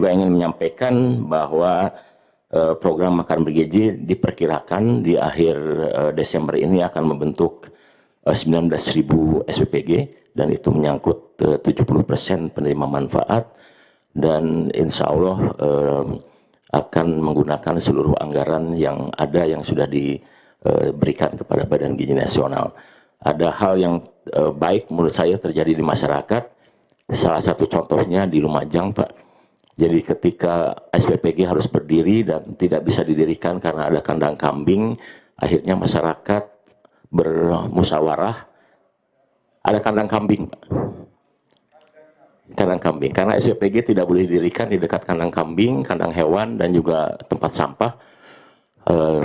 juga ingin menyampaikan bahwa program makan bergizi diperkirakan di akhir Desember ini akan membentuk 19.000 SPPG, dan itu menyangkut 70% penerima manfaat, dan insya Allah akan menggunakan seluruh anggaran yang ada yang sudah diberikan kepada Badan Gizi Nasional. Ada hal yang baik menurut saya terjadi di masyarakat. Salah satu contohnya di Lumajang, Pak. Jadi ketika SPPG harus berdiri dan tidak bisa didirikan karena ada kandang kambing, akhirnya masyarakat bermusyawarah, ada kandang kambing, Pak. Kandang kambing, karena SPPG tidak boleh didirikan di dekat kandang kambing, kandang hewan, dan juga tempat sampah.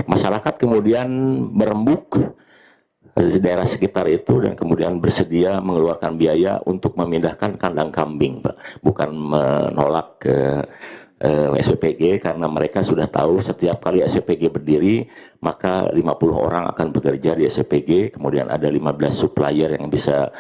Masyarakat kemudian merembuk di daerah sekitar itu dan kemudian bersedia mengeluarkan biaya untuk memindahkan kandang kambing, Pak. Bukan menolak ke SPPG, karena mereka sudah tahu setiap kali SPPG berdiri maka 50 orang akan bekerja di SPPG, kemudian ada 15 supplier yang bisa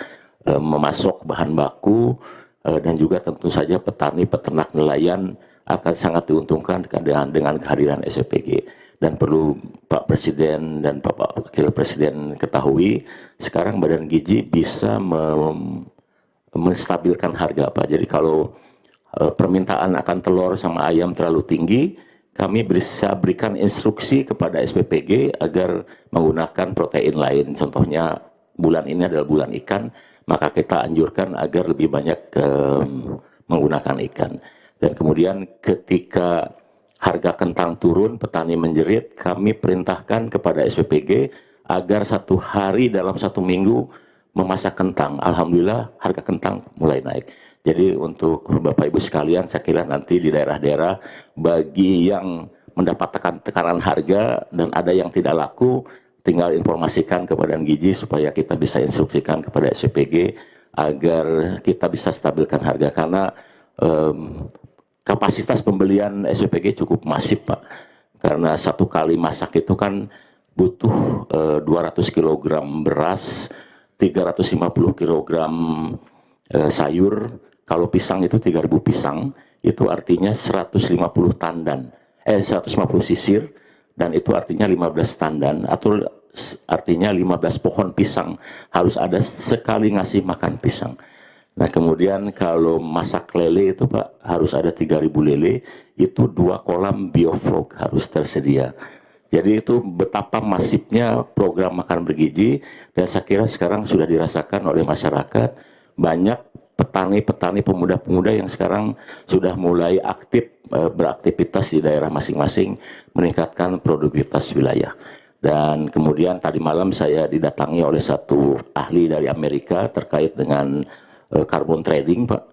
memasok bahan baku, dan juga tentu saja petani, peternak, nelayan akan sangat diuntungkan dengan kehadiran SPPG. Dan perlu Pak Presiden dan Bapak Wakil Presiden ketahui, sekarang Badan Gizi bisa menstabilkan harga, Pak. Jadi kalau permintaan akan telur sama ayam terlalu tinggi, kami bisa berikan instruksi kepada SPPG agar menggunakan protein lain. Contohnya bulan ini adalah bulan ikan, maka kita anjurkan agar lebih banyak menggunakan ikan. Dan kemudian ketika harga kentang turun, petani menjerit, kami perintahkan kepada SPPG agar 1 hari dalam 1 minggu memasak kentang. Alhamdulillah harga kentang mulai naik. Jadi untuk Bapak Ibu sekalian, saya kira nanti di daerah-daerah bagi yang mendapatkan tekanan harga dan ada yang tidak laku, tinggal informasikan kepada Badan Gizi supaya kita bisa instruksikan kepada SPPG agar kita bisa stabilkan harga, karena kapasitas pembelian SPPG cukup masif, Pak. Karena 1 kali masak itu kan butuh 200 kg beras, 350 kg sayur. Kalau pisang itu 3.000 pisang, itu artinya 150 tandan, 150 sisir, dan itu artinya 15 tandan, atau artinya 15 pohon pisang harus ada sekali ngasih makan pisang. Nah kemudian kalau masak lele itu, Pak, harus ada 3.000 lele, itu 2 kolam bioflok harus tersedia. Jadi itu betapa masifnya program makan bergizi, dan saya kira sekarang sudah dirasakan oleh masyarakat. Banyak petani-petani, pemuda-pemuda yang sekarang sudah mulai aktif beraktivitas di daerah masing-masing, meningkatkan produktivitas wilayah. Dan kemudian tadi malam saya didatangi oleh satu ahli dari Amerika terkait dengan carbon trading, Pak.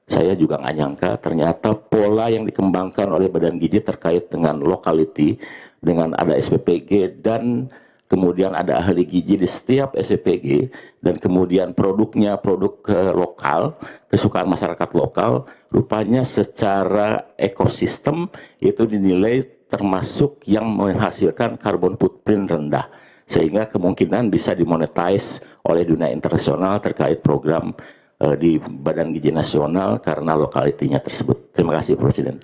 Saya juga nggak nyangka ternyata pola yang dikembangkan oleh Badan Gizi terkait dengan locality, dengan ada SPPG dan kemudian ada ahli gizi di setiap SPPG, dan kemudian produknya produk lokal, kesukaan masyarakat lokal, rupanya secara ekosistem itu dinilai termasuk yang menghasilkan carbon footprint rendah, sehingga kemungkinan bisa dimonetize oleh dunia internasional terkait program di Badan Gizi Nasional karena lokalitinya tersebut. Terima kasih, Presiden.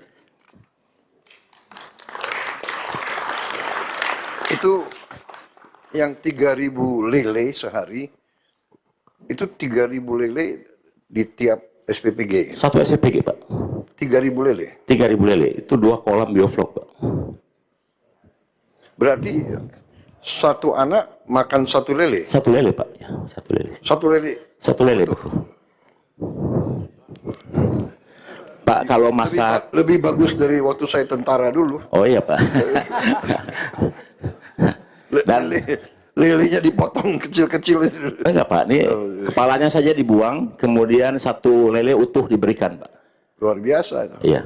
Itu yang 3.000 lele sehari, itu 3.000 lele di tiap SPPG. Satu SPPG, Pak. 3.000 lele. 3.000 lele, itu 2 kolam bioflok, Pak. Berarti satu anak makan 1 lele. 1 lele, Pak. Ya, 1 lele. 1 lele. 1 lele, betul. Pak, kalau masak lebih bagus dari waktu saya tentara dulu. Oh iya, Pak. Dan lelenya dipotong kecil-kecil. enggak, Pak, ini kepalanya saja dibuang, kemudian 1 lele utuh diberikan, Pak. Luar biasa itu. Iya.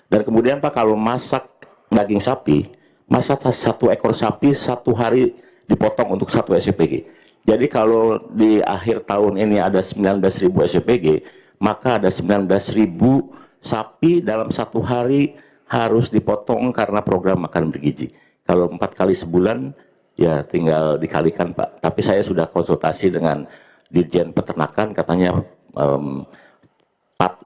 Dan kemudian, Pak, kalau masak daging sapi, masak 1 ekor sapi 1 hari dipotong untuk 1 SPPG. Jadi kalau di akhir tahun ini ada 19.000 SPPG, maka ada 19.000 sapi dalam 1 hari harus dipotong karena program makan bergizi. Kalau 4 kali sebulan, ya tinggal dikalikan, Pak. Tapi saya sudah konsultasi dengan Dirjen Peternakan, katanya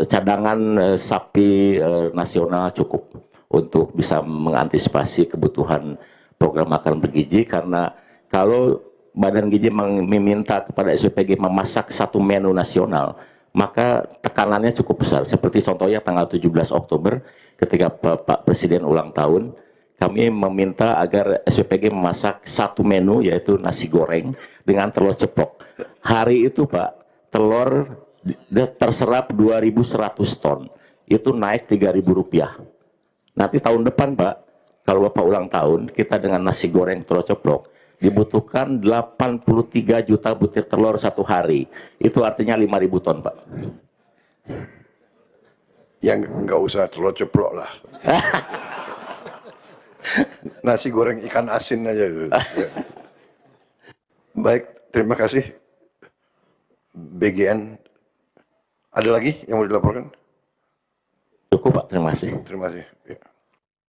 cadangan sapi nasional cukup untuk bisa mengantisipasi kebutuhan program makan bergizi, karena kalau Badan Gizi meminta kepada SPPG memasak satu menu nasional, maka tekanannya cukup besar. Seperti contohnya tanggal 17 Oktober ketika Pak Presiden ulang tahun, kami meminta agar SPPG memasak satu menu, yaitu nasi goreng dengan telur ceplok. Hari itu Pak, telur terserap 2.100 ton, itu naik Rp3.000. Nanti tahun depan Pak, kalau Bapak ulang tahun, kita dengan nasi goreng telur ceplok dibutuhkan 83 juta butir telur satu hari. Itu artinya 5.000 ton Pak. Yang nggak usah telur ceplok lah. Nasi goreng ikan asin aja. Ya. Baik, terima kasih. BGN. Ada lagi yang mau dilaporkan? Cukup Pak, terima kasih. Terima kasih. Ya.